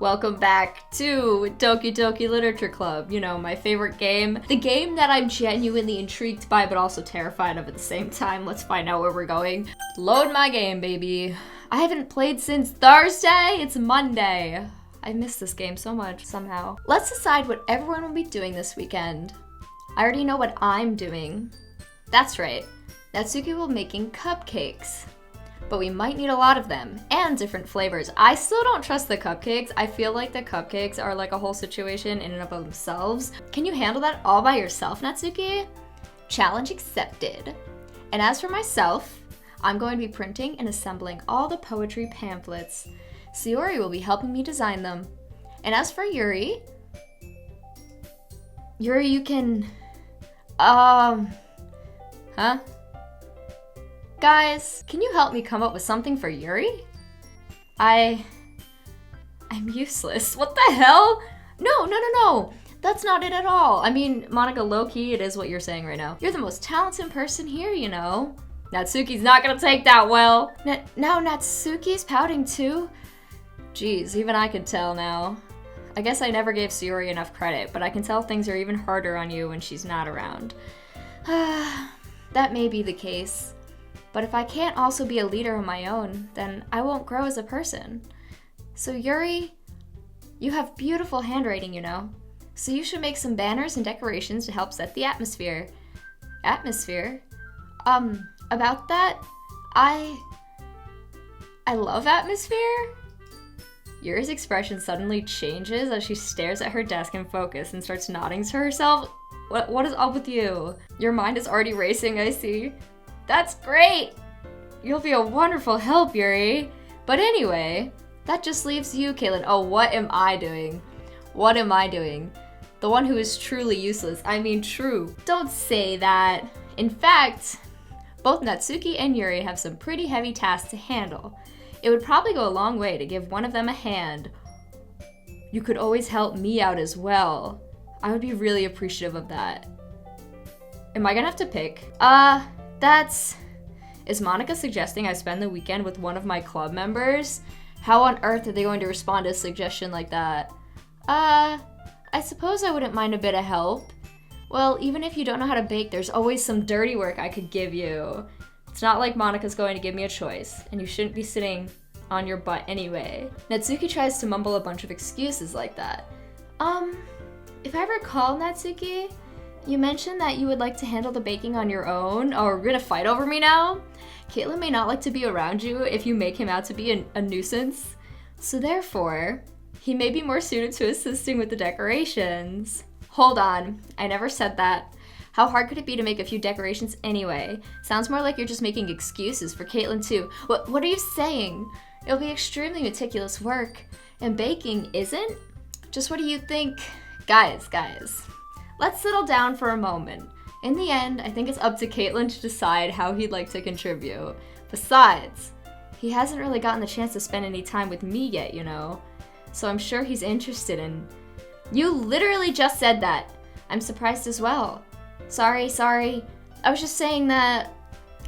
Welcome back to Doki Doki Literature Club, you know, my favorite game. The game that I'm genuinely intrigued by, but also terrified of at the same time. Let's find out where we're going. Load my game, baby. I haven't played since Thursday. It's Monday. I miss this game so much, somehow. Let's decide what everyone will be doing this weekend. I already know what I'm doing. That's right. Natsuki will be making cupcakes. But we might need a lot of them, and different flavors. I still don't trust the cupcakes. I feel like the cupcakes are like a whole situation in and of themselves. Can you handle that all by yourself, Natsuki? Challenge accepted. And as for myself, I'm going to be printing and assembling all the poetry pamphlets. Sayori will be helping me design them. And as for Yuri, you can, Guys, can you help me come up with something for Yuri? I'm useless. What the hell? No. That's not it at all. I mean, Monica, low-key, it is what you're saying right now. You're the most talented person here, you know. Natsuki's not gonna take that well. Now Natsuki's pouting too? Jeez, even I can tell now. I guess I never gave Sayori enough credit, but I can tell things are even harder on you when she's not around. That may be the case. But if I can't also be a leader of my own, then I won't grow as a person. So Yuri, you have beautiful handwriting, you know. So you should make some banners and decorations to help set the atmosphere. Atmosphere? About that, I love atmosphere. Yuri's expression suddenly changes as she stares at her desk in focus and starts nodding to herself. What is up with you? Your mind is already racing, I see. That's great! You'll be a wonderful help, Yuri. But anyway, that just leaves you, Caitlin. Oh, what am I doing? What am I doing? The one who is truly useless. I mean, true. Don't say that. In fact, both Natsuki and Yuri have some pretty heavy tasks to handle. It would probably go a long way to give one of them a hand. You could always help me out as well. I would be really appreciative of that. Am I gonna have to pick? Is Monica suggesting I spend the weekend with one of my club members? How on earth are they going to respond to a suggestion like that? I suppose I wouldn't mind a bit of help. Well, even if you don't know how to bake, there's always some dirty work I could give you. It's not like Monica's going to give me a choice, and you shouldn't be sitting on your butt anyway. Natsuki tries to mumble a bunch of excuses like that. If I recall, Natsuki, you mentioned that you would like to handle the baking on your own. Oh, we're gonna fight over me now? Caitlin may not like to be around you if you make him out to be a nuisance. So therefore, he may be more suited to assisting with the decorations. Hold on, I never said that. How hard could it be to make a few decorations anyway? Sounds more like you're just making excuses for Caitlin too. What are you saying? It'll be extremely meticulous work. And baking isn't? Just what do you think? Guys. Let's settle down for a moment. In the end, I think it's up to Caitlin to decide how he'd like to contribute. Besides, he hasn't really gotten the chance to spend any time with me yet, you know? So I'm sure he's interested in... You literally just said that. I'm surprised as well. Sorry. I was just saying that...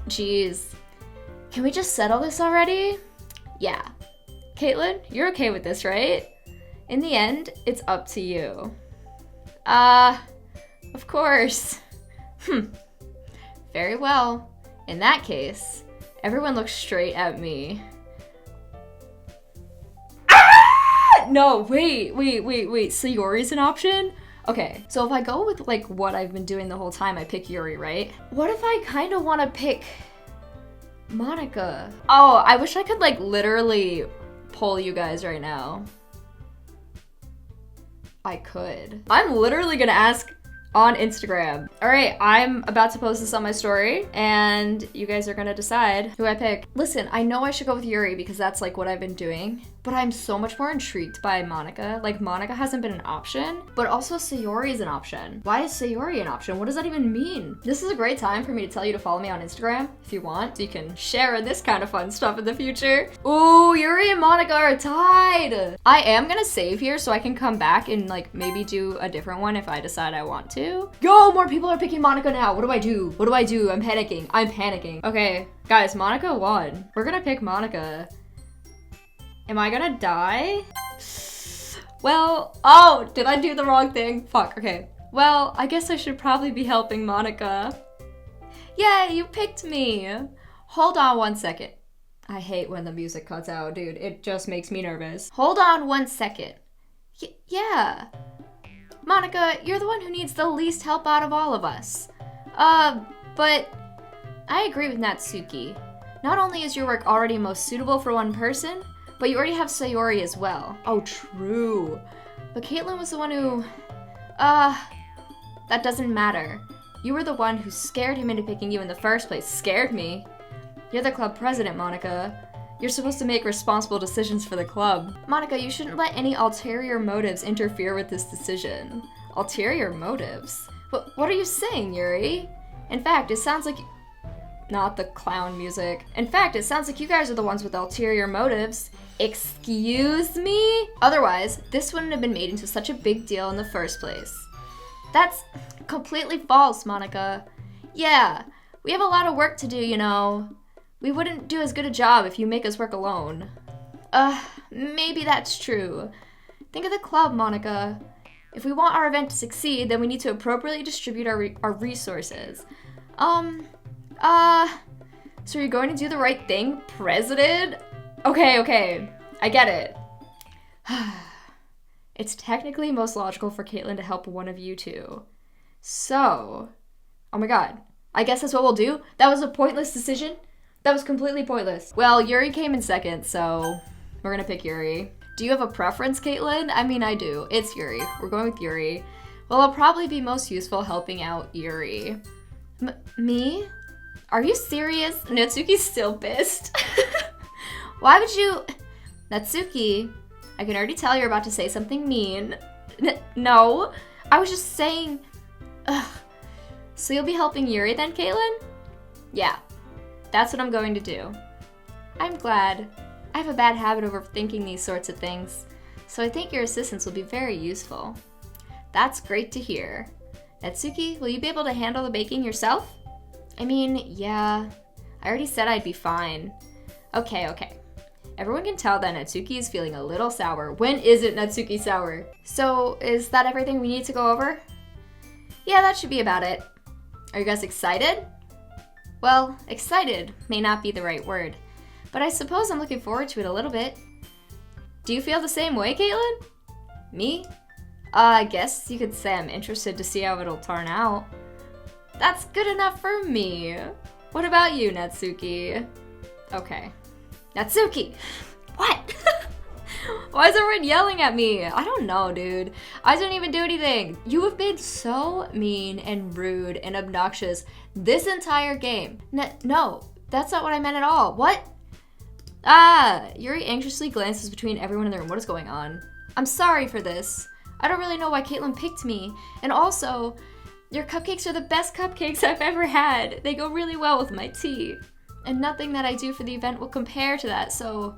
Jeez. Can we just settle this already? Yeah. Caitlin, you're okay with this, right? In the end, it's up to you. Of course. Very well. In that case, everyone looks straight at me. Ah! No, wait. Sayori's an option? Okay, so if I go with like what I've been doing the whole time, I pick Yuri, right? What if I kind of want to pick Monica? Oh, I wish I could like literally poll you guys right now. I could. I'm literally gonna ask on Instagram. All right, I'm about to post this on my story and you guys are gonna decide who I pick. Listen, I know I should go with Yuri because that's like what I've been doing, but I'm so much more intrigued by Monica. Like Monica hasn't been an option, but also Sayori is an option. Why is Sayori an option? What does that even mean? This is a great time for me to tell you to follow me on Instagram if you want, so you can share this kind of fun stuff in the future. Ooh, Yuri and Monica are tied. I am gonna save here so I can come back and like maybe do a different one if I decide I want to. Yo, more people are picking Monica now. What do I do? I'm panicking. Okay, guys, Monica won. We're gonna pick Monica. Am I gonna die? Well, oh, did I do the wrong thing? Fuck, okay. Well, I guess I should probably be helping Monica. Yay, you picked me. Hold on one second. I hate when the music cuts out, dude. It just makes me nervous. Hold on one second. Yeah. Monica, you're the one who needs the least help out of all of us. But I agree with Natsuki. Not only is your work already most suitable for one person, but you already have Sayori as well. Oh, true. But Caitlin was the one who... that doesn't matter. You were the one who scared him into picking you in the first place. Scared me? You're the club president, Monica. You're supposed to make responsible decisions for the club. Monica, you shouldn't let any ulterior motives interfere with this decision. Ulterior motives? What are you saying, Yuri? In fact, it sounds like... Not the clown music. In fact, it sounds like you guys are the ones with ulterior motives. Excuse me? Otherwise, this wouldn't have been made into such a big deal in the first place. That's completely false, Monica. Yeah, we have a lot of work to do, you know. We wouldn't do as good a job if you make us work alone. Maybe that's true. Think of the club, Monica. If we want our event to succeed, then we need to appropriately distribute our resources. So you're going to do the right thing, President? Okay, I get it. It's technically most logical for Caitlin to help one of you two. So, oh my god, I guess that's what we'll do? That was a pointless decision? That was completely pointless. Well, Yuri came in second, so we're gonna pick Yuri. Do you have a preference, Caitlin? I mean, I do. It's Yuri. We're going with Yuri. Well, I'll probably be most useful helping out Yuri. Me? Are you serious? Natsuki's still pissed. Why would you... Natsuki, I can already tell you're about to say something mean. No, I was just saying... Ugh. So you'll be helping Yuri then, Caitlin? Yeah, that's what I'm going to do. I'm glad. I have a bad habit of overthinking these sorts of things, so I think your assistance will be very useful. That's great to hear. Natsuki, will you be able to handle the baking yourself? I mean, yeah. I already said I'd be fine. Okay. Everyone can tell that Natsuki is feeling a little sour. When isn't Natsuki sour? So, is that everything we need to go over? Yeah, that should be about it. Are you guys excited? Well, excited may not be the right word, but I suppose I'm looking forward to it a little bit. Do you feel the same way, Caitlin? Me? I guess you could say I'm interested to see how it'll turn out. That's good enough for me. What about you, Natsuki? Okay. Natsuki! What? Why is everyone yelling at me? I don't know, dude. I didn't even do anything. You have been so mean and rude and obnoxious this entire game. No, that's not what I meant at all. What? Yuri anxiously glances between everyone in the room. What is going on? I'm sorry for this. I don't really know why Caitlin picked me. And also, your cupcakes are the best cupcakes I've ever had. They go really well with my tea. And nothing that I do for the event will compare to that, so...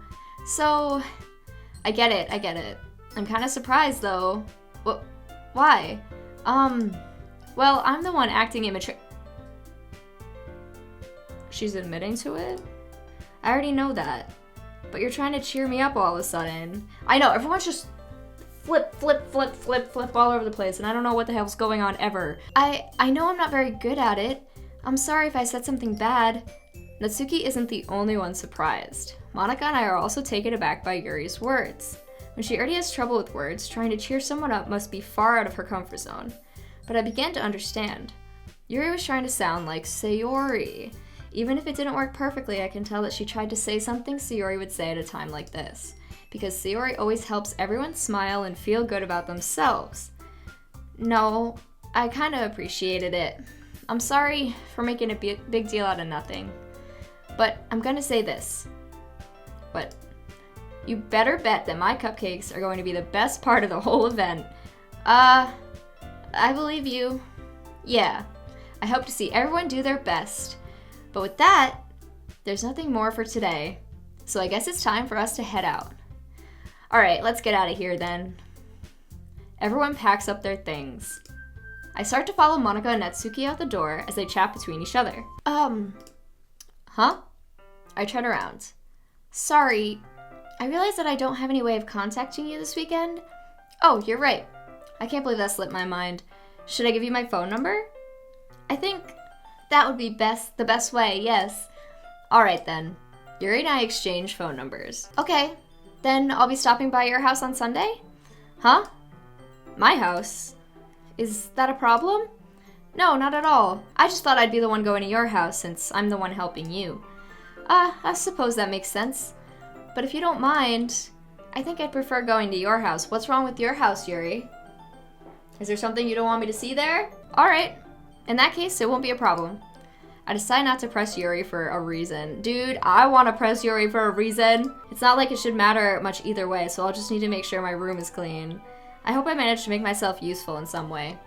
I get it. I'm kind of surprised, though. Why? Well, I'm the one acting immature. She's admitting to it? I already know that. But you're trying to cheer me up all of a sudden. I know, everyone's just flip all over the place, and I don't know what the hell's going on ever. I know I'm not very good at it. I'm sorry if I said something bad. Natsuki isn't the only one surprised. Monica and I are also taken aback by Yuri's words. When she already has trouble with words, trying to cheer someone up must be far out of her comfort zone. But I began to understand. Yuri was trying to sound like sayori. Even if it didn't work perfectly, I can tell that she tried to say something Sayori would say at a time like this. Because Sayori always helps everyone smile and feel good about themselves. No, I kinda appreciated it. I'm sorry for making a big deal out of nothing. But I'm gonna say this. What? You better bet that my cupcakes are going to be the best part of the whole event. I believe you. Yeah, I hope to see everyone do their best. But with that, there's nothing more for today. So I guess it's time for us to head out. Alright, let's get out of here then. Everyone packs up their things. I start to follow Monica and Natsuki out the door as they chat between each other. Huh? I turn around. Sorry, I realize that I don't have any way of contacting you this weekend. Oh, you're right. I can't believe that slipped my mind. Should I give you my phone number? I think that would be the best way, yes. Alright then. Yuri and I exchanged phone numbers. Okay, then I'll be stopping by your house on Sunday? Huh? My house? Is that a problem? No, not at all. I just thought I'd be the one going to your house since I'm the one helping you. I suppose that makes sense. But if you don't mind, I think I'd prefer going to your house. What's wrong with your house, Yuri? Is there something you don't want me to see there? Alright. In that case, it won't be a problem. I decide not to press Yuri for a reason. Dude, I want to press Yuri for a reason. It's not like it should matter much either way, so I'll just need to make sure my room is clean. I hope I managed to make myself useful in some way.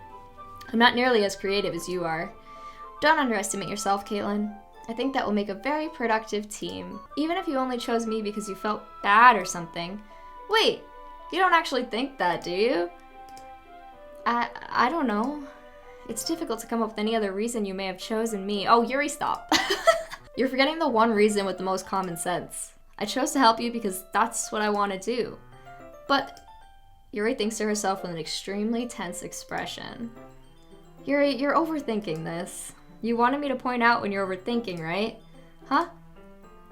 I'm not nearly as creative as you are. Don't underestimate yourself, Caitlin. I think that will make a very productive team. Even if you only chose me because you felt bad or something. Wait, you don't actually think that, do you? I don't know. It's difficult to come up with any other reason you may have chosen me. Oh, Yuri, stop. You're forgetting the one reason with the most common sense. I chose to help you because that's what I want to do. But Yuri thinks to herself with an extremely tense expression. Yuri, you're overthinking this. You wanted me to point out when you're overthinking, right? Huh?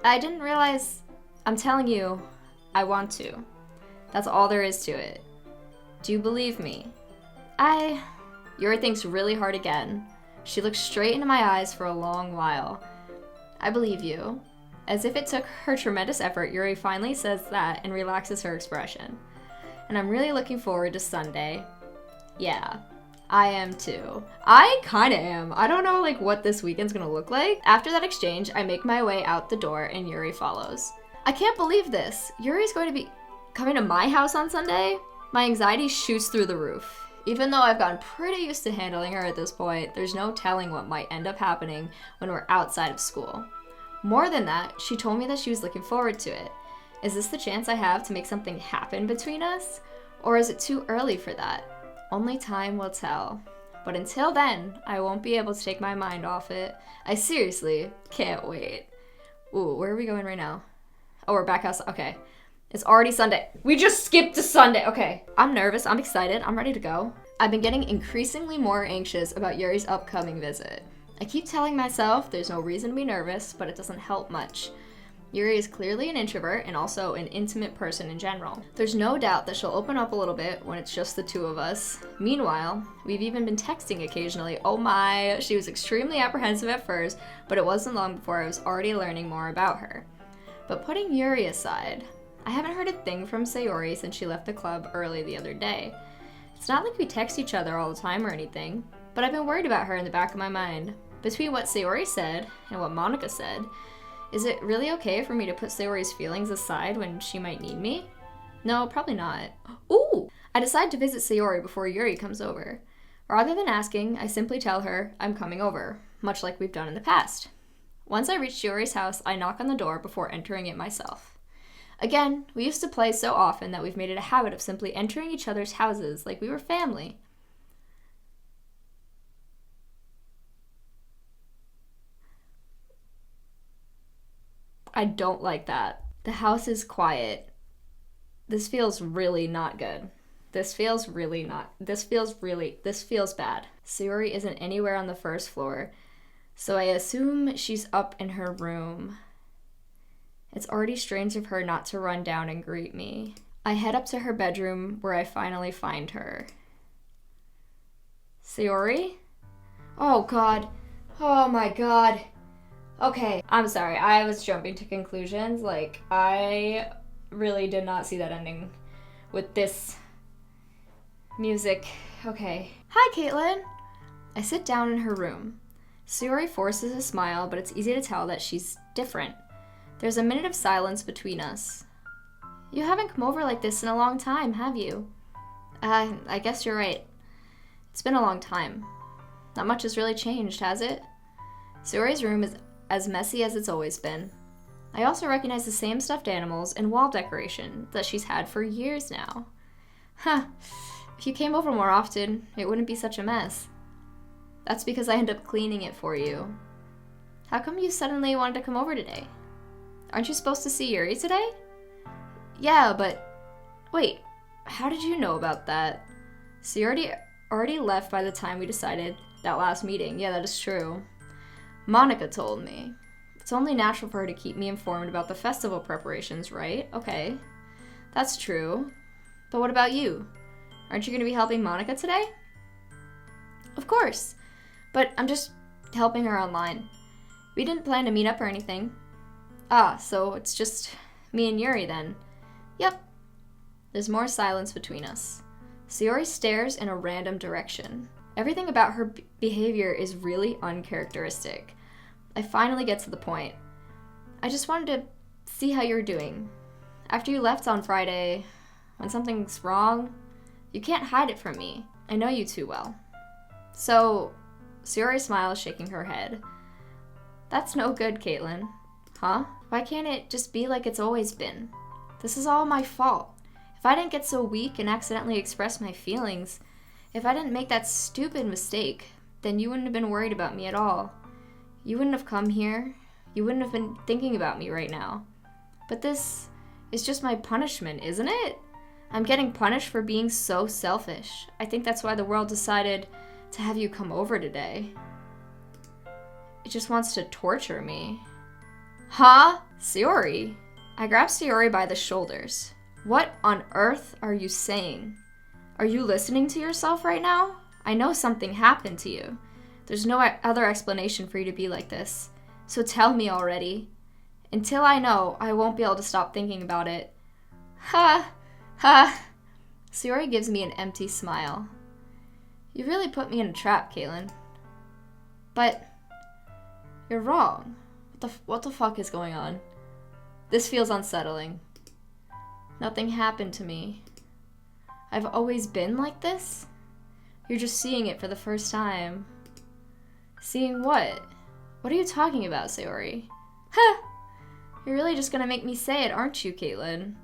I didn't realize. I'm telling you, I want to. That's all there is to it. Do you believe me? Yuri thinks really hard again. She looks straight into my eyes for a long while. I believe you. As if it took her tremendous effort, Yuri finally says that and relaxes her expression. And I'm really looking forward to Sunday. Yeah, I am too. I kinda am. I don't know what this weekend's gonna look like. After that exchange, I make my way out the door and Yuri follows. I can't believe this. Yuri's going to be coming to my house on Sunday? My anxiety shoots through the roof. Even though I've gotten pretty used to handling her at this point, there's no telling what might end up happening when we're outside of school. More than that, she told me that she was looking forward to it. Is this the chance I have to make something happen between us? Or is it too early for that? Only time will tell. But until then, I won't be able to take my mind off it. I seriously can't wait. Ooh, where are we going right now? Oh, we're back outside. Okay. It's already Sunday. We just skipped to Sunday. Okay. I'm nervous. I'm excited. I'm ready to go. I've been getting increasingly more anxious about Yuri's upcoming visit. I keep telling myself there's no reason to be nervous, but it doesn't help much. Yuri is clearly an introvert and also an intimate person in general. There's no doubt that she'll open up a little bit when it's just the two of us. Meanwhile, we've even been texting occasionally. Oh my, she was extremely apprehensive at first, but it wasn't long before I was already learning more about her. But putting Yuri aside, I haven't heard a thing from Sayori since she left the club early the other day. It's not like we text each other all the time or anything, but I've been worried about her in the back of my mind. Between what Sayori said and what Monica said, is it really okay for me to put Sayori's feelings aside when she might need me? No, probably not. Ooh! I decide to visit Sayori before Yuri comes over. Rather than asking, I simply tell her I'm coming over, much like we've done in the past. Once I reach Yuri's house, I knock on the door before entering it myself. Again, we used to play so often that we've made it a habit of simply entering each other's houses like we were family. I don't like that. The house is quiet. This feels really not good. This feels bad. Sayori isn't anywhere on the first floor, so I assume she's up in her room. It's already strange of her not to run down and greet me. I head up to her bedroom where I finally find her. Sayori? Oh god. Oh my god. Okay, I'm sorry. I was jumping to conclusions. I really did not see that ending with this music. Okay. Hi, Caitlin. I sit down in her room. Sayori forces a smile, but it's easy to tell that she's different. There's a minute of silence between us. You haven't come over like this in a long time, have you? I guess you're right. It's been a long time. Not much has really changed, has it? Sayori's room is as messy as it's always been. I also recognize the same stuffed animals and wall decoration that she's had for years now. Huh. If you came over more often, it wouldn't be such a mess. That's because I end up cleaning it for you. How come you suddenly wanted to come over today? Aren't you supposed to see Yuri today? Yeah, but... Wait, How did you know about that? So you already left by the time we decided that last meeting. Yeah, that is true. Monica told me. It's only natural for her to keep me informed about the festival preparations, right? Okay. That's true. But what about you? Aren't you going to be helping Monica today? Of course. But I'm just helping her online. We didn't plan to meet up or anything. Ah, so it's just me and Yuri then. Yep. There's more silence between us. Sayori stares in a random direction. Everything about her behavior is really uncharacteristic. I finally get to the point. I just wanted to see how you're doing. After you left on Friday, when something's wrong, you can't hide it from me. I know you too well. So, Sayori smiles, shaking her head. That's no good, Caitlin. Huh? Why can't it just be like it's always been? This is all my fault. If I didn't get so weak and accidentally express my feelings, if I didn't make that stupid mistake, then you wouldn't have been worried about me at all. You wouldn't have come here. You wouldn't have been thinking about me right now. But this is just my punishment, isn't it? I'm getting punished for being so selfish. I think that's why the world decided to have you come over today. It just wants to torture me. Huh? Sayori? I grab Sayori by the shoulders. What on earth are you saying? Are you listening to yourself right now? I know something happened to you. There's no other explanation for you to be like this. So tell me already. Until I know, I won't be able to stop thinking about it. Ha! Ha! Sayori gives me an empty smile. You really put me in a trap, Caitlin. But you're wrong. What the fuck is going on? This feels unsettling. Nothing happened to me. I've always been like this? You're just seeing it for the first time. Seeing what? What are you talking about, Sayori? Ha! You're really just gonna make me say it, aren't you, Caitlin?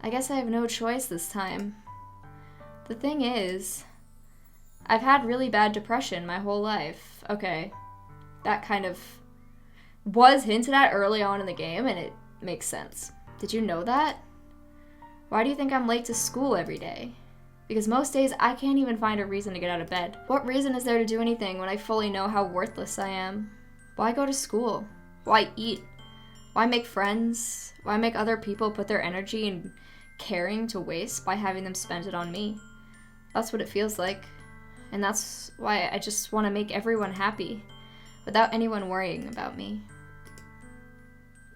I guess I have no choice this time. The thing is, I've had really bad depression my whole life. Okay, that kind of was hinted at early on in the game, and it makes sense. Did you know that? Why do you think I'm late to school every day? Because most days I can't even find a reason to get out of bed. What reason is there to do anything when I fully know how worthless I am? Why go to school? Why eat? Why make friends? Why make other people put their energy and caring to waste by having them spend it on me? That's what it feels like. And that's why I just want to make everyone happy, without anyone worrying about me.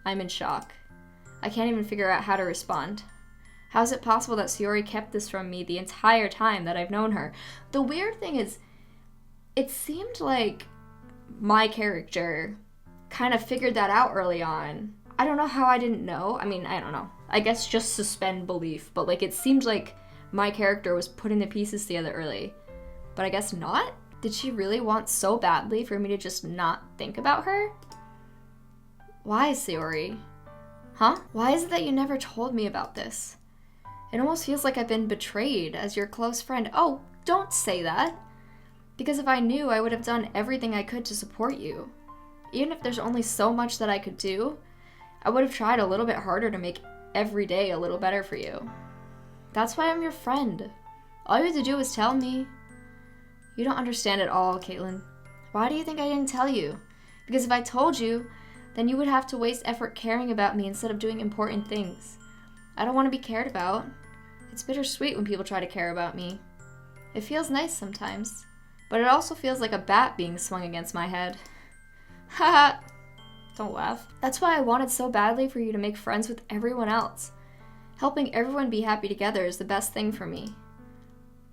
I'm in shock. I can't even figure out how to respond. How is it possible that Sayori kept this from me the entire time that I've known her? The weird thing is, it seemed like my character kind of figured that out early on. I don't know how I didn't know. I mean, I don't know. I guess just suspend belief, but like it seemed like my character was putting the pieces together early. But I guess not? Did she really want so badly for me to just not think about her? Why, Sayori? Huh? Why is it that you never told me about this? It almost feels like I've been betrayed as your close friend. Oh, don't say that. Because if I knew, I would have done everything I could to support you. Even if there's only so much that I could do, I would have tried a little bit harder to make every day a little better for you. That's why I'm your friend. All you had to do was tell me. You don't understand at all, Caitlin. Why do you think I didn't tell you? Because if I told you, then you would have to waste effort caring about me instead of doing important things. I don't want to be cared about. It's bittersweet when people try to care about me. It feels nice sometimes, but it also feels like a bat being swung against my head. Haha. Don't laugh. That's why I wanted so badly for you to make friends with everyone else. Helping everyone be happy together is the best thing for me.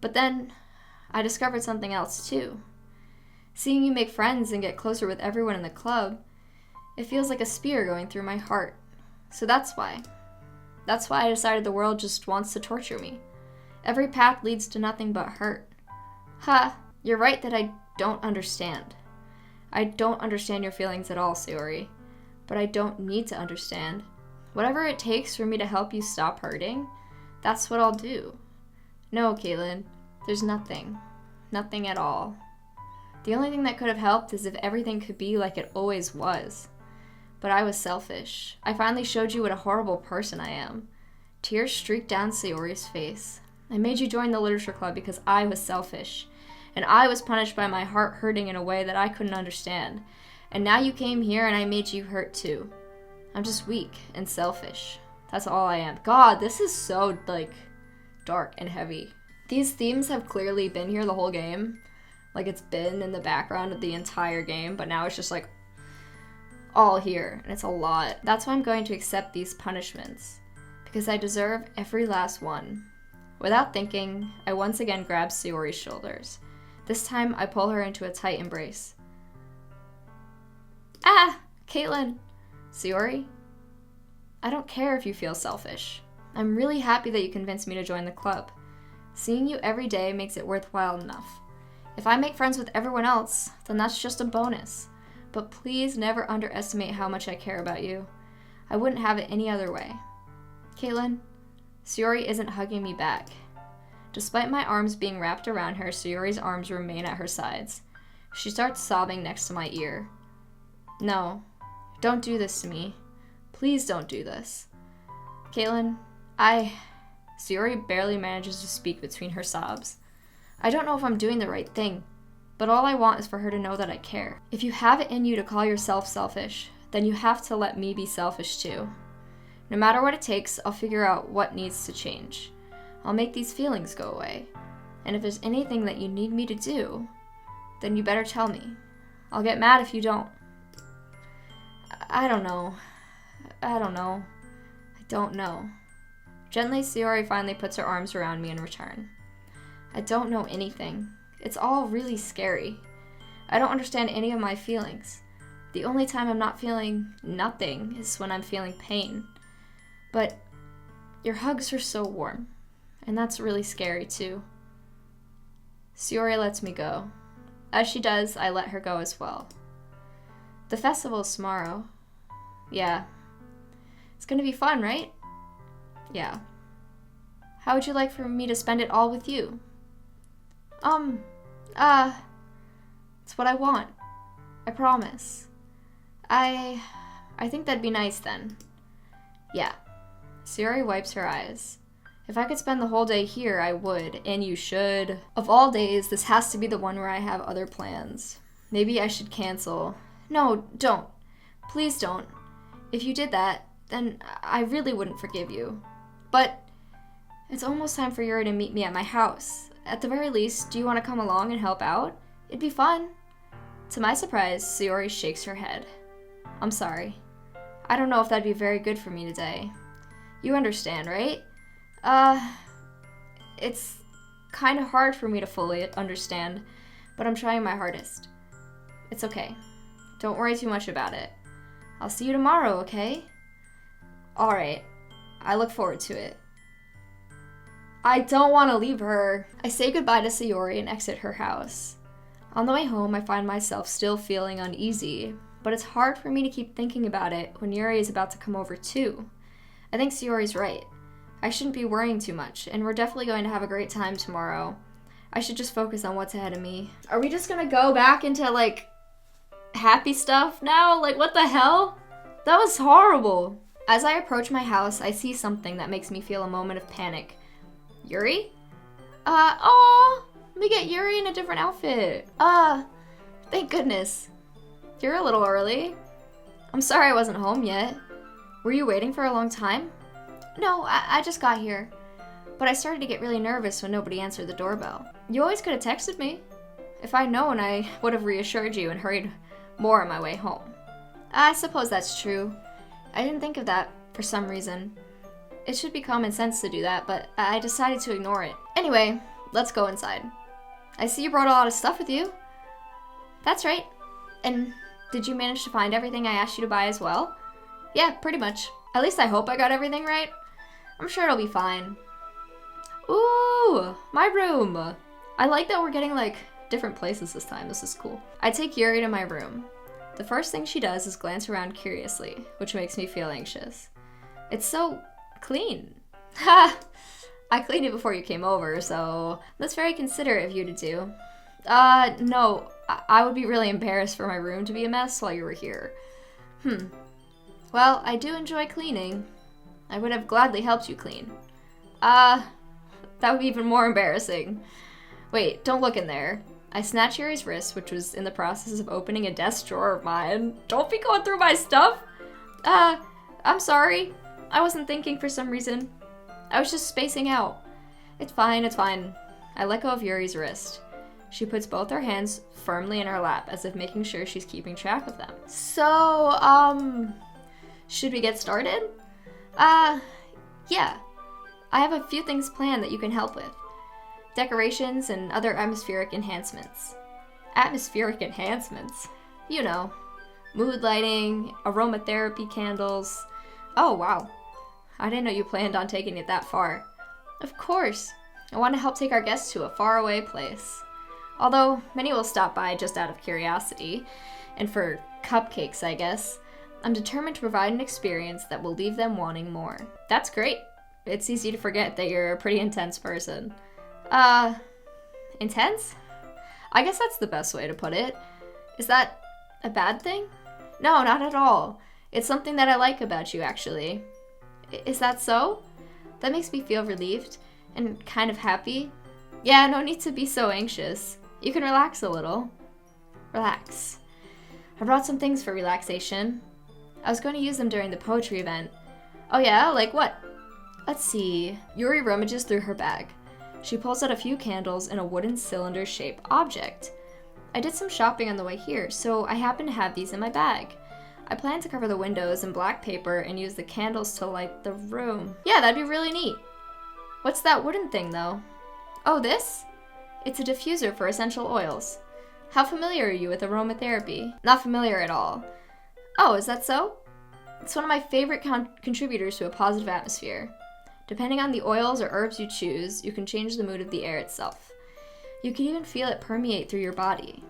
But then, I discovered something else too. Seeing you make friends and get closer with everyone in the club, it feels like a spear going through my heart. So that's why. That's why I decided the world just wants to torture me. Every path leads to nothing but hurt. Ha, you're right that I don't understand. I don't understand your feelings at all, Sayori. But I don't need to understand. Whatever it takes for me to help you stop hurting, that's what I'll do. No, Caitlin, there's nothing. Nothing at all. The only thing that could have helped is if everything could be like it always was. But I was selfish. I finally showed you what a horrible person I am. Tears streaked down Sayori's face. I made you join the literature club because I was selfish. And I was punished by my heart hurting in a way that I couldn't understand. And now you came here and I made you hurt too. I'm just weak and selfish. That's all I am. God, this is so, like, dark and heavy. These themes have clearly been here the whole game. Like, it's been in the background of the entire game, but now it's just, like, all here. And it's a lot. That's why I'm going to accept these punishments. Because I deserve every last one. Without thinking, I once again grab Sayori's shoulders. This time, I pull her into a tight embrace. Ah! Caitlin! Sayori? I don't care if you feel selfish. I'm really happy that you convinced me to join the club. Seeing you every day makes it worthwhile enough. If I make friends with everyone else, then that's just a bonus. But please never underestimate how much I care about you. I wouldn't have it any other way. Caitlin, Sayori isn't hugging me back. Despite my arms being wrapped around her, Sayori's arms remain at her sides. She starts sobbing next to my ear. No, don't do this to me. Please don't do this. Caitlin, Sayori barely manages to speak between her sobs. I don't know if I'm doing the right thing, but all I want is for her to know that I care. If you have it in you to call yourself selfish, then you have to let me be selfish too. No matter what it takes, I'll figure out what needs to change. I'll make these feelings go away. And if there's anything that you need me to do, then you better tell me. I'll get mad if you don't. I don't know. I don't know. Gently, Sayori finally puts her arms around me in return. I don't know anything. It's all really scary. I don't understand any of my feelings. The only time I'm not feeling nothing is when I'm feeling pain. But your hugs are so warm, and that's really scary too. Sayori lets me go. As she does, I let her go as well. The festival's tomorrow. Yeah. It's gonna be fun, right? Yeah. How would you like for me to spend it all with you? It's what I want. I promise. I think that'd be nice then. Yeah. Sayori wipes her eyes. If I could spend the whole day here, I would, and you should. Of all days, this has to be the one where I have other plans. Maybe I should cancel. No, don't. Please don't. If you did that, then I really wouldn't forgive you. But it's almost time for Yuri to meet me at my house. At the very least, do you want to come along and help out? It'd be fun. To my surprise, Sayori shakes her head. I'm sorry. I don't know if that'd be very good for me today. You understand, right? It's kind of hard for me to fully understand, but I'm trying my hardest. It's okay. Don't worry too much about it. I'll see you tomorrow, okay? Alright. I look forward to it. I don't want to leave her. I say goodbye to Sayori and exit her house. On the way home, I find myself still feeling uneasy, but it's hard for me to keep thinking about it when Yuri is about to come over too. I think Sayori's right. I shouldn't be worrying too much, and we're definitely going to have a great time tomorrow. I should just focus on what's ahead of me. Are we just gonna go back into, like, happy stuff now? Like, what the hell? That was horrible. As I approach my house, I see something that makes me feel a moment of panic. Yuri? Let me get Yuri in a different outfit. Thank goodness. You're a little early. I'm sorry I wasn't home yet. Were you waiting for a long time? No, I just got here. But I started to get really nervous when nobody answered the doorbell. You always could have texted me. If I'd known, I would have reassured you and hurried more on my way home. I suppose that's true. I didn't think of that for some reason. It should be common sense to do that, but I decided to ignore it. Anyway, let's go inside. I see you brought a lot of stuff with you. That's right. And did you manage to find everything I asked you to buy as well? Yeah, pretty much. At least I hope I got everything right. I'm sure it'll be fine. Ooh, my room. I like that we're getting, like, different places this time. This is cool. I take Yuri to my room. The first thing she does is glance around curiously, which makes me feel anxious. It's so clean. Ha! I cleaned it before you came over, so that's very considerate of you to do. No, I would be really embarrassed for my room to be a mess while you were here. Well, I do enjoy cleaning. I would have gladly helped you clean. That would be even more embarrassing. Wait, don't look in there. I snatched Yuri's wrist, which was in the process of opening a desk drawer of mine. Don't be going through my stuff! I'm sorry. I wasn't thinking for some reason. I was just spacing out. It's fine, it's fine. I let go of Yuri's wrist. She puts both her hands firmly in her lap, as if making sure she's keeping track of them. So, should we get started? Yeah. I have a few things planned that you can help with. Decorations and other atmospheric enhancements. Atmospheric enhancements? You know, mood lighting, aromatherapy candles. Oh, wow. I didn't know you planned on taking it that far. Of course. I want to help take our guests to a faraway place. Although, many will stop by just out of curiosity, and for cupcakes, I guess. I'm determined to provide an experience that will leave them wanting more. That's great. It's easy to forget that you're a pretty intense person. Intense? I guess that's the best way to put it. Is that a bad thing? No, not at all. It's something that I like about you, actually. Is that so? That makes me feel relieved and kind of happy. Yeah, no need to be so anxious. You can relax a little. Relax. I brought some things for relaxation. I was going to use them during the poetry event. Oh yeah? Like what? Let's see. Yuri rummages through her bag. She pulls out a few candles and a wooden cylinder-shaped object. I did some shopping on the way here, so I happen to have these in my bag. I plan to cover the windows in black paper and use the candles to light the room. Yeah, that'd be really neat. What's that wooden thing, though? Oh, this? It's a diffuser for essential oils. How familiar are you with aromatherapy? Not familiar at all. Oh, is that so? It's one of my favorite contributors to a positive atmosphere. Depending on the oils or herbs you choose, you can change the mood of the air itself. You can even feel it permeate through your body.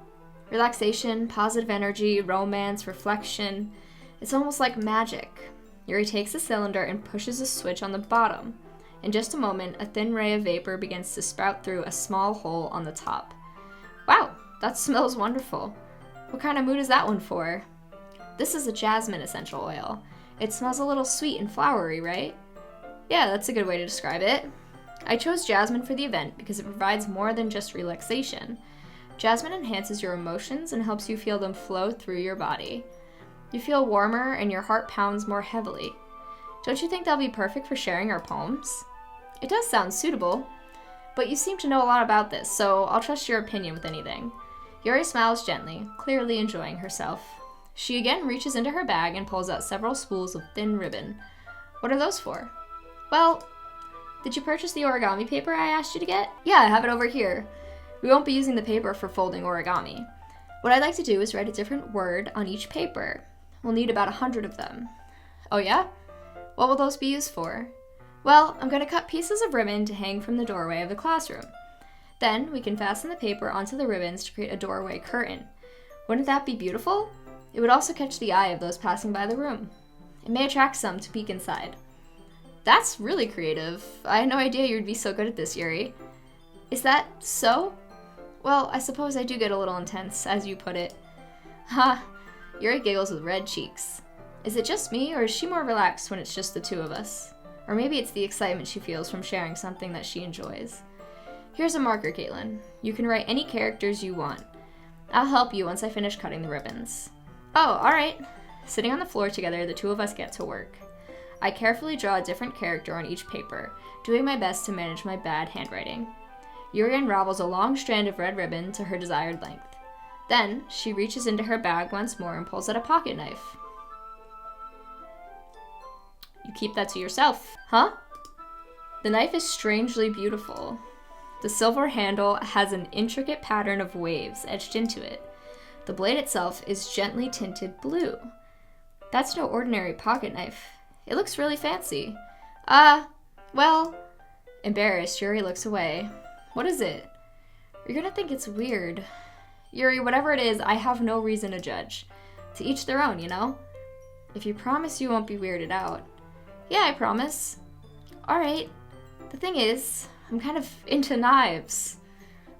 Relaxation, positive energy, romance, reflection. It's almost like magic. Yuri takes the cylinder and pushes a switch on the bottom. In just a moment, a thin ray of vapor begins to sprout through a small hole on the top. Wow, that smells wonderful. What kind of mood is that one for? This is a jasmine essential oil. It smells a little sweet and flowery, right? Yeah, that's a good way to describe it. I chose jasmine for the event because it provides more than just relaxation. Jasmine enhances your emotions and helps you feel them flow through your body. You feel warmer and your heart pounds more heavily. Don't you think that'll be perfect for sharing our poems? It does sound suitable, but you seem to know a lot about this, so I'll trust your opinion with anything. Yuri smiles gently, clearly enjoying herself. She again reaches into her bag and pulls out several spools of thin ribbon. What are those for? Well, did you purchase the origami paper I asked you to get? Yeah, I have it over here. We won't be using the paper for folding origami. What I'd like to do is write a different word on each paper. We'll need about 100 of them. Oh yeah? What will those be used for? Well, I'm going to cut pieces of ribbon to hang from the doorway of the classroom. Then we can fasten the paper onto the ribbons to create a doorway curtain. Wouldn't that be beautiful? It would also catch the eye of those passing by the room. It may attract some to peek inside. That's really creative. I had no idea you'd be so good at this, Yuri. Is that so? Well, I suppose I do get a little intense, as you put it. Ha! Yuri giggles with red cheeks. Is it just me, or is she more relaxed when it's just the two of us? Or maybe it's the excitement she feels from sharing something that she enjoys. Here's a marker, Caitlin. You can write any characters you want. I'll help you once I finish cutting the ribbons. Oh, alright. Sitting on the floor together, the two of us get to work. I carefully draw a different character on each paper, doing my best to manage my bad handwriting. Yuri unravels a long strand of red ribbon to her desired length. Then, she reaches into her bag once more and pulls out a pocket knife. You keep that to yourself, huh? The knife is strangely beautiful. The silver handle has an intricate pattern of waves etched into it. The blade itself is gently tinted blue. That's no ordinary pocket knife. It looks really fancy. Well... Embarrassed, Yuri looks away. What is it? You're gonna think it's weird. Yuri, whatever it is, I have no reason to judge. To each their own, you know? If you promise you won't be weirded out. Yeah, I promise. Alright. The thing is, I'm kind of into knives.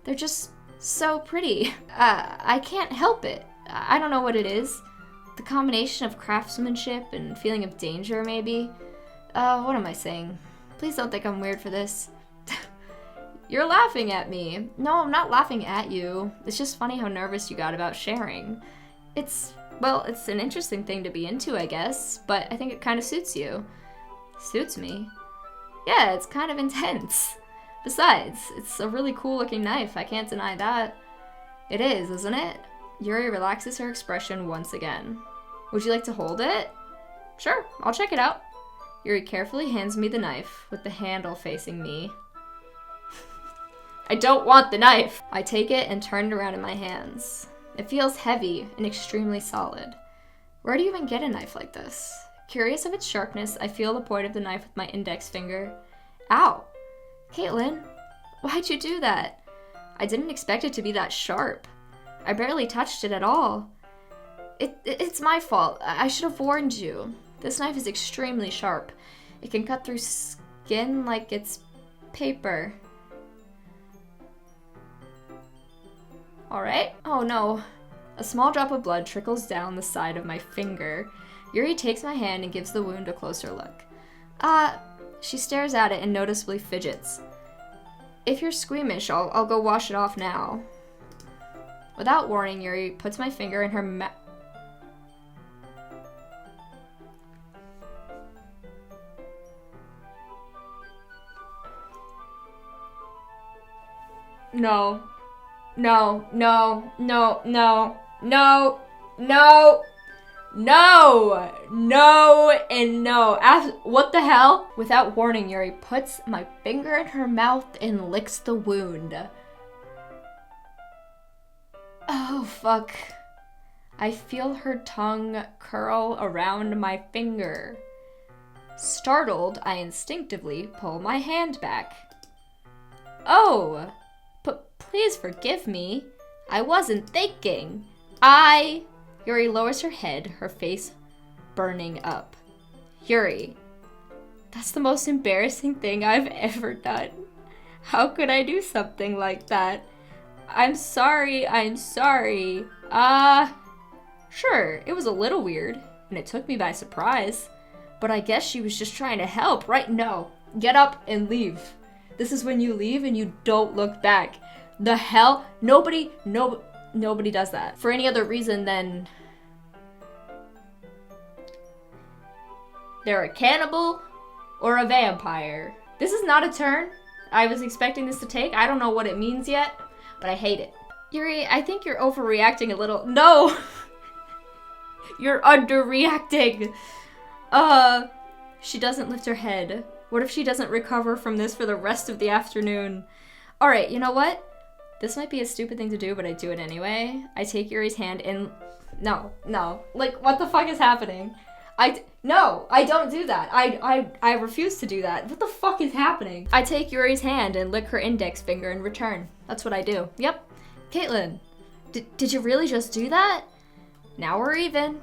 They're just so pretty. I can't help it. I don't know what it is. The combination of craftsmanship and feeling of danger, maybe. What am I saying? Please don't think I'm weird for this. You're laughing at me. No, I'm not laughing at you. It's just funny how nervous you got about sharing. Well, it's an interesting thing to be into, I guess, but I think it kind of suits you. Suits me? Yeah, it's kind of intense. Besides, it's a really cool looking knife, I can't deny that. It is, isn't it? Yuri relaxes her expression once again. Would you like to hold it? Sure, I'll check it out. Yuri carefully hands me the knife, with the handle facing me. I don't want the knife! I take it and turn it around in my hands. It feels heavy and extremely solid. Where do you even get a knife like this? Curious of its sharpness, I feel the point of the knife with my index finger. Ow! Caitlin, why'd you do that? I didn't expect it to be that sharp. I barely touched it at all. It's my fault. I should have warned you. This knife is extremely sharp. It can cut through skin like it's paper. Alright. Oh no. A small drop of blood trickles down the side of my finger. Yuri takes my hand and gives the wound a closer look. She stares at it and noticeably fidgets. If you're squeamish, I'll go wash it off now. Without warning, Yuri puts my finger in her mouth. No. No, no, no, no, no, no, no, no, and no. What the hell? Without warning, Yuri puts my finger in her mouth and licks the wound. Oh, fuck. I feel her tongue curl around my finger. Startled, I instinctively pull my hand back. Oh! Please forgive me. I wasn't thinking. Yuri lowers her head, her face burning up. Yuri, that's the most embarrassing thing I've ever done. How could I do something like that? I'm sorry. Sure, it was a little weird, and it took me by surprise. But I guess she was just trying to help, right? No. Get up and leave. This is when you leave and you don't look back. The hell? Nobody does that. For any other reason than they're a cannibal or a vampire. This is not a turn I was expecting this to take. I don't know what it means yet, but I hate it. Yuri, I think you're overreacting a little. No! You're underreacting. She doesn't lift her head. What if she doesn't recover from this for the rest of the afternoon? Alright, you know what? This might be a stupid thing to do, but I do it anyway. I take Yuri's hand and... No. Like, what the fuck is happening? No, I don't do that. I refuse to do that. What the fuck is happening? I take Yuri's hand and lick her index finger in return. That's what I do. Yep. Caitlin, did you really just do that? Now we're even.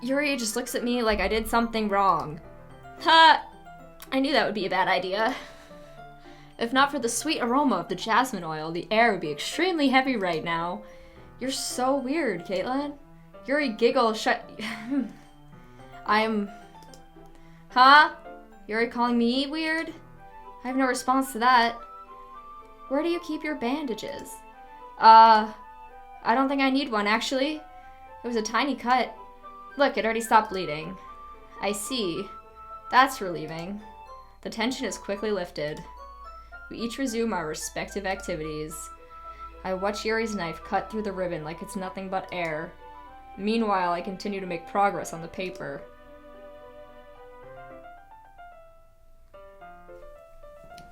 Yuri just looks at me like I did something wrong. Ha! I knew that would be a bad idea. If not for the sweet aroma of the jasmine oil, the air would be extremely heavy right now. You're so weird, Caitlin. Yuri giggles. Huh? Yuri calling me weird? I have no response to that. Where do you keep your bandages? I don't think I need one, actually. It was a tiny cut. Look, it already stopped bleeding. I see. That's relieving. The tension is quickly lifted. We each resume our respective activities. I watch Yuri's knife cut through the ribbon like it's nothing but air. Meanwhile, I continue to make progress on the paper.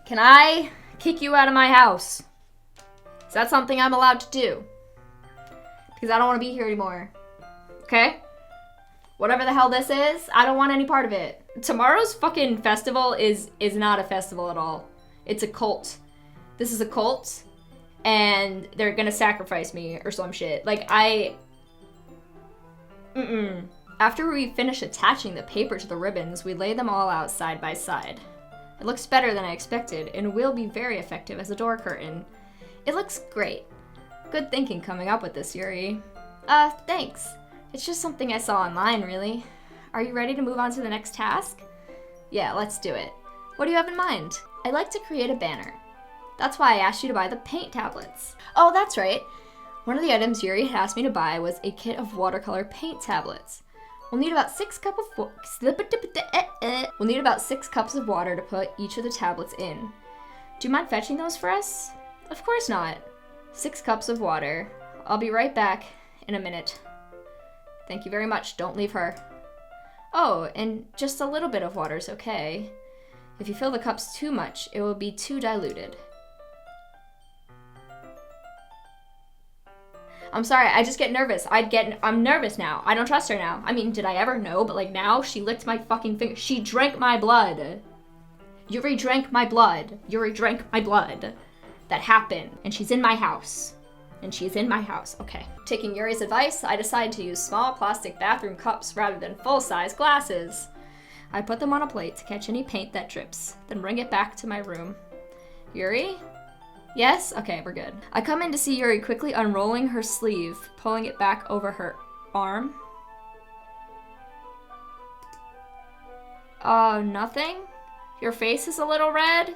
Can I kick you out of my house? Is that something I'm allowed to do? Because I don't want to be here anymore. Okay? Whatever the hell this is, I don't want any part of it. Tomorrow's fucking festival is not a festival at all. It's a cult. This is a cult, and they're gonna sacrifice me or some shit. Like, After we finish attaching the paper to the ribbons, we lay them all out side by side. It looks better than I expected, and will be very effective as a door curtain. It looks great. Good thinking coming up with this, Yuri. Thanks. It's just something I saw online, really. Are you ready to move on to the next task? Yeah, let's do it. What do you have in mind? I'd like to create a banner. That's why I asked you to buy the paint tablets. Oh, that's right. One of the items Yuri had asked me to buy was a kit of watercolor paint tablets. We'll need about 6 cups of water to put each of the tablets in. Do you mind fetching those for us? Of course not. 6 cups of water. I'll be right back in a minute. Thank you very much. Don't leave her. Oh, and just a little bit of water's okay. If you fill the cups too much, it will be too diluted. I'm sorry, I just get nervous. I'm nervous now. I don't trust her now. I mean, did I ever know? But like now, she licked my fucking finger. She drank my blood. Yuri drank my blood. Yuri drank my blood. That happened. And she's in my house. Okay. Taking Yuri's advice, I decided to use small plastic bathroom cups rather than full-size glasses. I put them on a plate to catch any paint that drips, then bring it back to my room. Yuri? Yes? Okay, we're good. I come in to see Yuri quickly unrolling her sleeve, pulling it back over her arm. Nothing? Your face is a little red?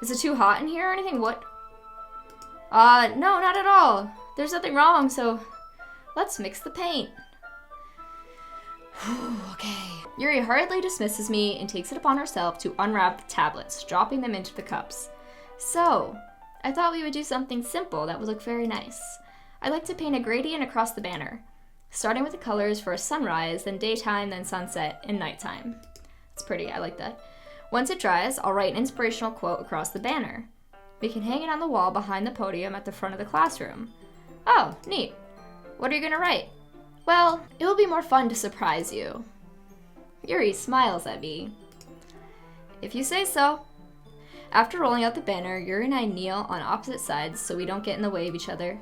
Is it too hot in here or anything? What? No, not at all. There's nothing wrong, so let's mix the paint. Okay. Yuri hurriedly dismisses me and takes it upon herself to unwrap the tablets, dropping them into the cups. So, I thought we would do something simple that would look very nice. I'd like to paint a gradient across the banner, starting with the colors for a sunrise, then daytime, then sunset, and nighttime. It's pretty, I like that. Once it dries, I'll write an inspirational quote across the banner. We can hang it on the wall behind the podium at the front of the classroom. Oh, neat. What are you gonna write? Well, it will be more fun to surprise you. Yuri smiles at me. If you say so. After rolling out the banner, Yuri and I kneel on opposite sides so we don't get in the way of each other.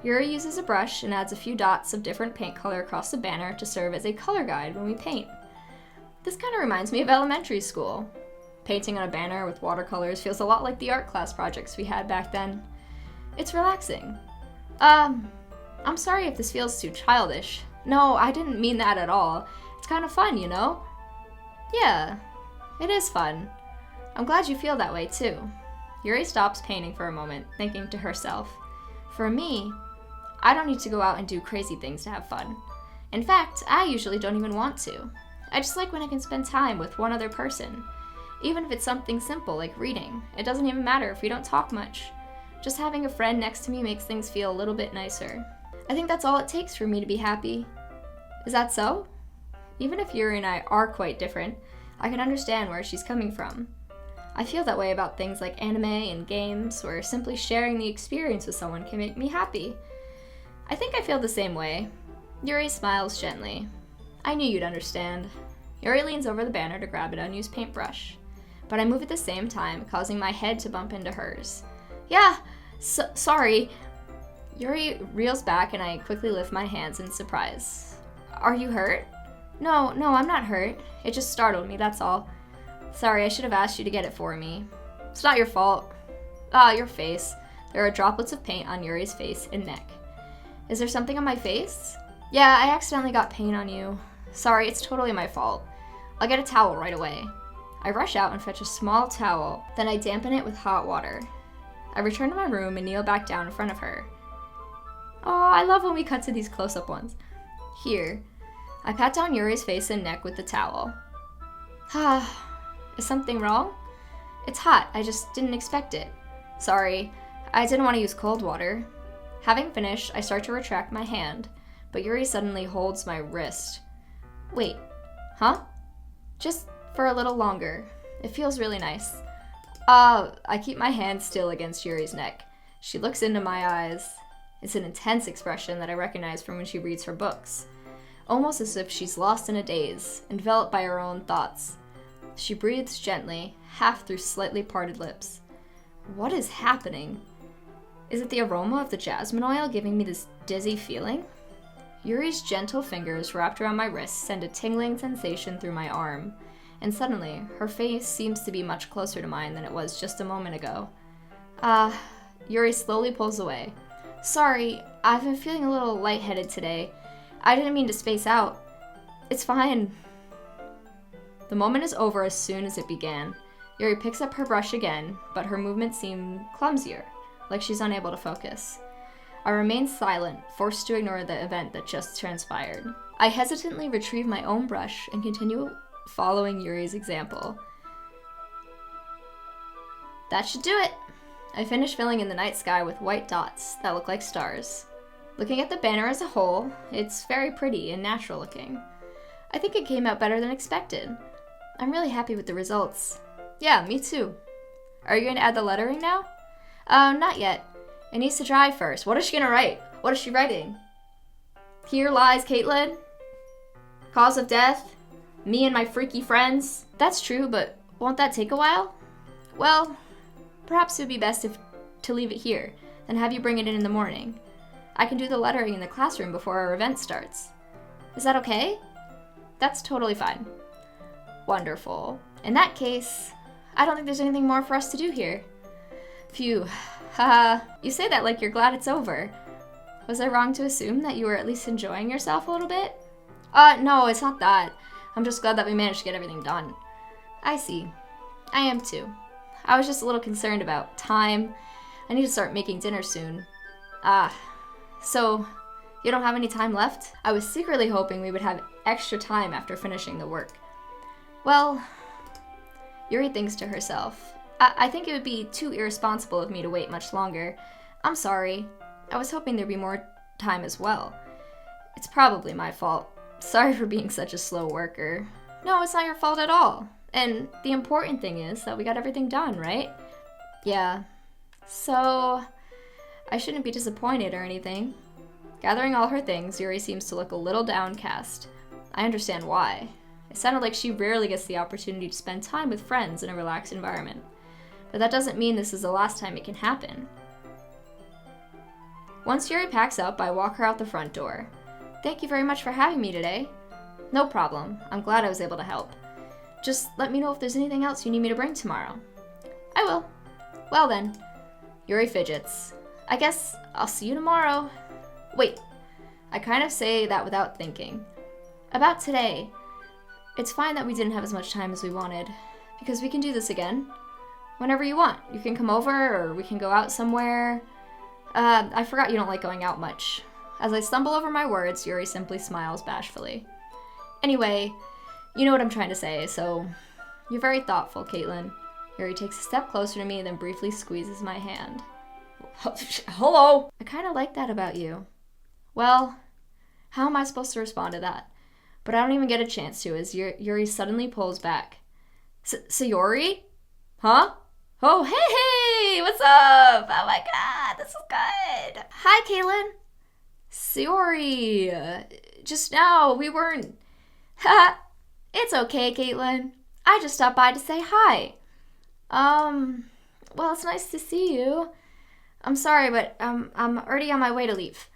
Yuri uses a brush and adds a few dots of different paint color across the banner to serve as a color guide when we paint. This kind of reminds me of elementary school. Painting on a banner with watercolors feels a lot like the art class projects we had back then. It's relaxing. I'm sorry if this feels too childish. No, I didn't mean that at all. It's kind of fun, you know? Yeah, it is fun. I'm glad you feel that way too. Yuri stops painting for a moment, thinking to herself, for me, I don't need to go out and do crazy things to have fun. In fact, I usually don't even want to. I just like when I can spend time with one other person. Even if it's something simple like reading. It doesn't even matter if we don't talk much. Just having a friend next to me makes things feel a little bit nicer. I think that's all it takes for me to be happy. Is that so? Even if Yuri and I are quite different, I can understand where she's coming from. I feel that way about things like anime and games, where simply sharing the experience with someone can make me happy. I think I feel the same way. Yuri smiles gently. I knew you'd understand. Yuri leans over the banner to grab an unused paintbrush, but I move at the same time, causing my head to bump into hers. Yeah, sorry. Yuri reels back and I quickly lift my hands in surprise. Are you hurt? No, I'm not hurt. It just startled me, that's all. Sorry, I should have asked you to get it for me. It's not your fault. Your face. There are droplets of paint on Yuri's face and neck. Is there something on my face? Yeah, I accidentally got paint on you. Sorry, it's totally my fault. I'll get a towel right away. I rush out and fetch a small towel, then I dampen it with hot water. I return to my room and kneel back down in front of her. Oh, I love when we cut to these close-up ones. Here. I pat down Yuri's face and neck with the towel. Is something wrong? It's hot, I just didn't expect it. Sorry, I didn't want to use cold water. Having finished, I start to retract my hand, but Yuri suddenly holds my wrist. Wait, huh? Just for a little longer. It feels really nice. I keep my hand still against Yuri's neck. She looks into my eyes. It's an intense expression that I recognize from when she reads her books. Almost as if she's lost in a daze, enveloped by her own thoughts. She breathes gently, half through slightly parted lips. What is happening? Is it the aroma of the jasmine oil giving me this dizzy feeling? Yuri's gentle fingers wrapped around my wrist send a tingling sensation through my arm, and suddenly, her face seems to be much closer to mine than it was just a moment ago. Yuri slowly pulls away. Sorry, I've been feeling a little lightheaded today. I didn't mean to space out. It's fine. The moment is over as soon as it began. Yuri picks up her brush again, but her movements seem clumsier, like she's unable to focus. I remain silent, forced to ignore the event that just transpired. I hesitantly retrieve my own brush and continue following Yuri's example. That should do it! I finish filling in the night sky with white dots that look like stars. Looking at the banner as a whole, it's very pretty and natural looking. I think it came out better than expected. I'm really happy with the results. Yeah, me too. Are you going to add the lettering now? Not yet. It needs to dry first. What is she going to write? What is she writing? Here lies Caitlin. Cause of death. Me and my freaky friends. That's true, but won't that take a while? Well, perhaps it would be best to leave it here, then have you bring it in the morning. I can do the lettering in the classroom before our event starts. Is that okay? That's totally fine. Wonderful. In that case, I don't think there's anything more for us to do here. Phew. Haha. You say that like you're glad it's over. Was I wrong to assume that you were at least enjoying yourself a little bit? No, it's not that. I'm just glad that we managed to get everything done. I see. I am too. I was just a little concerned about time. I need to start making dinner soon. So you don't have any time left? I was secretly hoping we would have extra time after finishing the work. Well, Yuri thinks to herself. I think it would be too irresponsible of me to wait much longer. I'm sorry. I was hoping there'd be more time as well. It's probably my fault. Sorry for being such a slow worker. No, it's not your fault at all. And the important thing is that we got everything done, right? Yeah. So, I shouldn't be disappointed or anything. Gathering all her things, Yuri seems to look a little downcast. I understand why. It sounded like she rarely gets the opportunity to spend time with friends in a relaxed environment. But that doesn't mean this is the last time it can happen. Once Yuri packs up, I walk her out the front door. Thank you very much for having me today. No problem. I'm glad I was able to help. Just let me know if there's anything else you need me to bring tomorrow. I will. Well then. Yuri fidgets. I guess I'll see you tomorrow. Wait. I kind of say that without thinking. About today. It's fine that we didn't have as much time as we wanted, because we can do this again. Whenever you want. You can come over, or we can go out somewhere. I forgot you don't like going out much. As I stumble over my words, Yuri simply smiles bashfully. Anyway, you know what I'm trying to say, so you're very thoughtful, Caitlin. Yuri takes a step closer to me and then briefly squeezes my hand. Hello! I kind of like that about you. Well, how am I supposed to respond to that? But I don't even get a chance to as Yuri suddenly pulls back. Sayori? Huh? Oh, hey! What's up? Oh my god, this is good. Hi, Caitlin. Sayori. Just now, we weren't... Ha! It's okay, Caitlin. I just stopped by to say hi. Well, it's nice to see you. I'm sorry, but I'm already on my way to leave.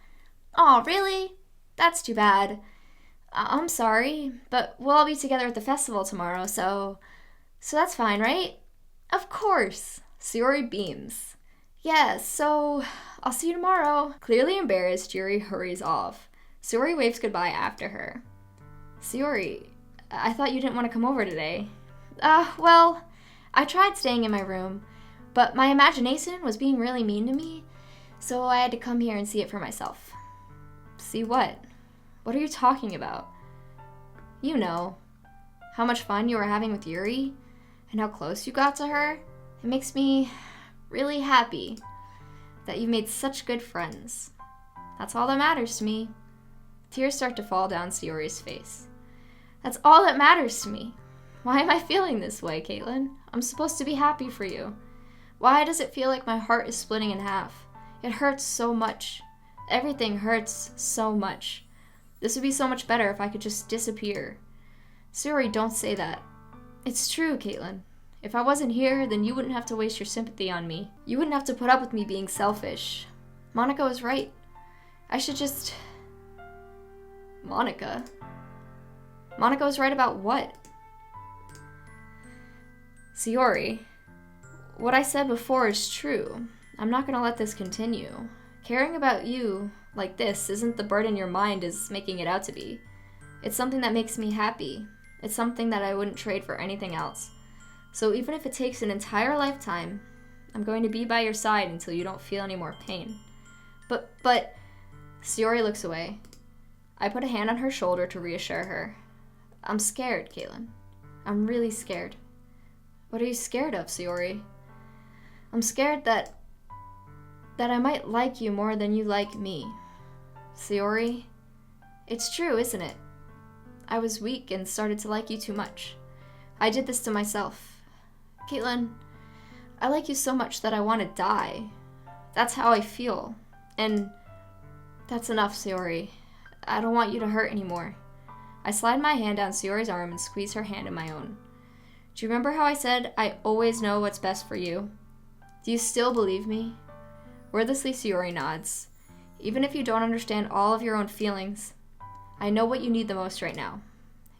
Oh, really? That's too bad. I'm sorry, but we'll all be together at the festival tomorrow, so that's fine, right? Of course. Sayori beams. Yeah, so I'll see you tomorrow. Clearly embarrassed, Yuri hurries off. Sayori waves goodbye after her. Sayori, I thought you didn't want to come over today. Well, I tried staying in my room, but my imagination was being really mean to me, so I had to come here and see it for myself. See what? What are you talking about? You know, how much fun you were having with Yuri, and how close you got to her. It makes me really happy that you made such good friends. That's all that matters to me. Tears start to fall down Sayori's face. That's all that matters to me. Why am I feeling this way, Caitlin? I'm supposed to be happy for you. Why does it feel like my heart is splitting in half? It hurts so much. Everything hurts so much. This would be so much better if I could just disappear. Sayori, don't say that. It's true, Caitlin. If I wasn't here, then you wouldn't have to waste your sympathy on me. You wouldn't have to put up with me being selfish. Monica was right. I should just... Monica? Monica was right about what? Sayori, what I said before is true. I'm not gonna let this continue. Caring about you like this isn't the burden your mind is making it out to be. It's something that makes me happy. It's something that I wouldn't trade for anything else. So even if it takes an entire lifetime, I'm going to be by your side until you don't feel any more pain. But, Sayori looks away. I put a hand on her shoulder to reassure her. I'm scared, Caitlin. I'm really scared. What are you scared of, Sayori? I'm scared that I might like you more than you like me. Sayori, it's true, isn't it? I was weak and started to like you too much. I did this to myself. Caitlin, I like you so much that I want to die. That's how I feel. And that's enough, Sayori. I don't want you to hurt anymore. I slide my hand down Sayori's arm and squeeze her hand in my own. Do you remember how I said I always know what's best for you? Do you still believe me? Wordlessly, Sayori nods. Even if you don't understand all of your own feelings, I know what you need the most right now,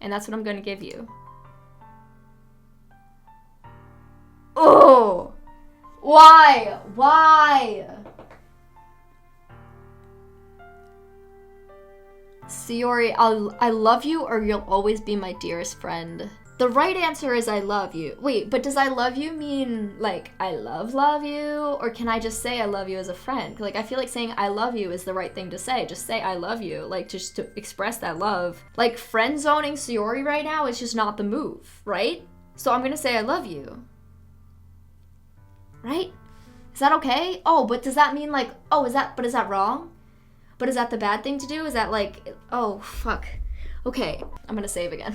and that's what I'm going to give you. Oh! Why? Why? Sayori, I love you or you'll always be my dearest friend. The right answer is I love you. Wait, but does I love you mean, like, I love you? Or can I just say I love you as a friend? Like, I feel like saying I love you is the right thing to say. Just say I love you, like, just to express that love. Like, friend-zoning Sayori right now is just not the move, right? So I'm gonna say I love you. Right? Is that okay? Oh, but does that mean, like, is that wrong? But is that the bad thing to do? Is that, like, oh, fuck. Okay, I'm gonna save again.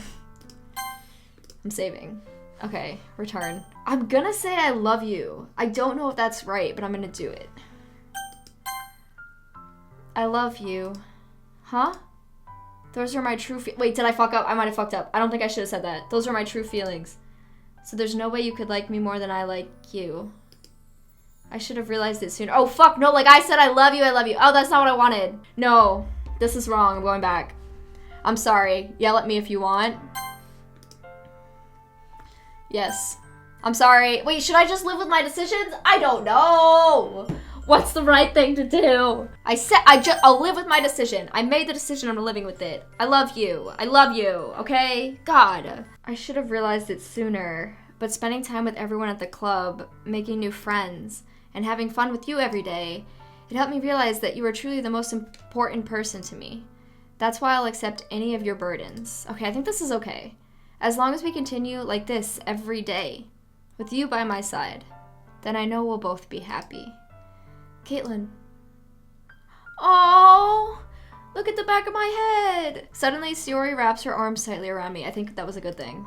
I'm saving. Okay, return. I'm gonna say I love you. I don't know if that's right, but I'm gonna do it. I love you. Huh? Those are my true wait, did I fuck up? I might have fucked up. I don't think I should have said that. Those are my true feelings. So there's no way you could like me more than I like you. I should have realized it sooner. Oh, fuck, no, like I said I love you, I love you. Oh, that's not what I wanted. No, this is wrong. I'm going back. I'm sorry. Yell at me if you want. Yes. I'm sorry. Wait, should I just live with my decisions? I don't know. What's the right thing to do? I'll live with my decision. I made the decision, I'm living with it. I love you. I love you, okay? God. I should have realized it sooner, but spending time with everyone at the club, making new friends, and having fun with you every day, it helped me realize that you are truly the most important person to me. That's why I'll accept any of your burdens. Okay, I think this is okay. As long as we continue like this every day, with you by my side, then I know we'll both be happy. Caitlin. Oh, look at the back of my head. Suddenly, Sayori wraps her arms tightly around me. I think that was a good thing.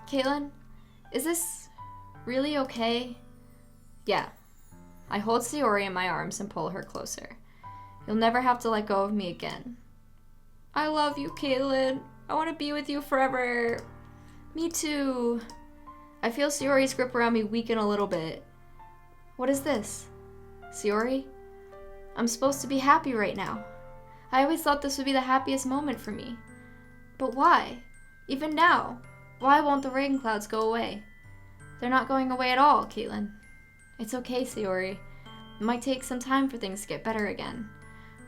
Caitlin, is this really okay? Yeah. I hold Sayori in my arms and pull her closer. You'll never have to let go of me again. I love you, Caitlin. I want to be with you forever. Me too. I feel Sayori's grip around me weaken a little bit. What is this? Sayori? I'm supposed to be happy right now. I always thought this would be the happiest moment for me. But why? Even now, why won't the rain clouds go away? They're not going away at all, Caitlin. It's okay, Sayori. It might take some time for things to get better again.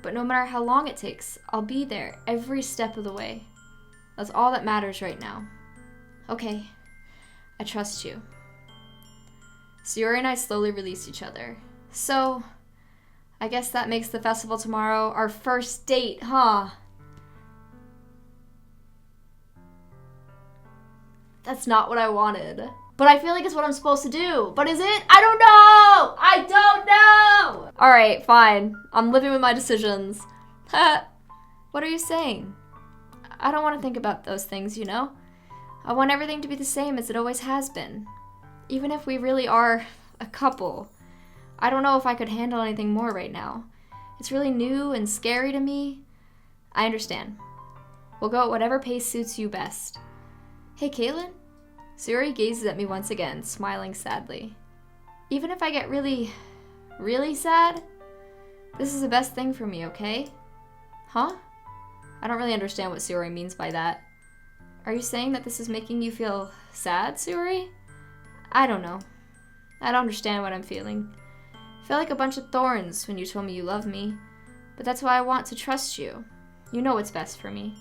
But no matter how long it takes, I'll be there every step of the way. That's all that matters right now. Okay, I trust you. Sayori and I slowly release each other. So, I guess that makes the festival tomorrow our first date, huh? That's not what I wanted. But I feel like it's what I'm supposed to do. But is it? I don't know! I don't know! Alright, fine. I'm living with my decisions. What are you saying? I don't want to think about those things, you know? I want everything to be the same as it always has been. Even if we really are a couple. I don't know if I could handle anything more right now. It's really new and scary to me. I understand. We'll go at whatever pace suits you best. Hey, Caitlin? Sayori gazes at me once again, smiling sadly. Even if I get really, really sad, this is the best thing for me, okay? Huh? I don't really understand what Sayori means by that. Are you saying that this is making you feel sad, Sayori? I don't know. I don't understand what I'm feeling. I felt like a bunch of thorns when you told me you love me, but that's why I want to trust you. You know what's best for me.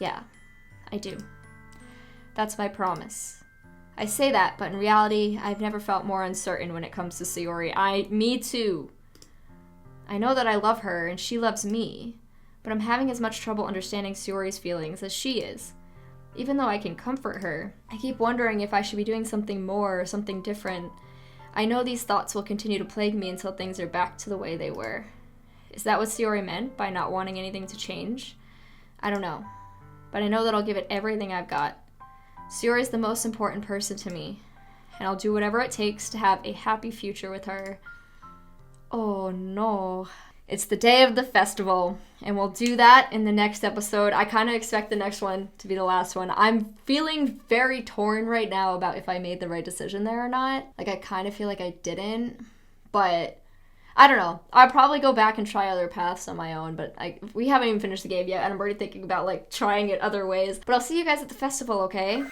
Yeah, I do. That's my promise. I say that, but in reality, I've never felt more uncertain when it comes to Sayori. Me too. I know that I love her and she loves me, but I'm having as much trouble understanding Sayori's feelings as she is. Even though I can comfort her, I keep wondering if I should be doing something more or something different. I know these thoughts will continue to plague me until things are back to the way they were. Is that what Sayori meant by not wanting anything to change? I don't know, but I know that I'll give it everything I've got. Sayori is the most important person to me, and I'll do whatever it takes to have a happy future with her. Oh no. It's the day of the festival, and we'll do that in the next episode. I kind of expect the next one to be the last one. I'm feeling very torn right now about if I made the right decision there or not. Like, I kind of feel like I didn't, but I don't know. I'll probably go back and try other paths on my own, but we haven't even finished the game yet, and I'm already thinking about, like, trying it other ways. But I'll see you guys at the festival, okay?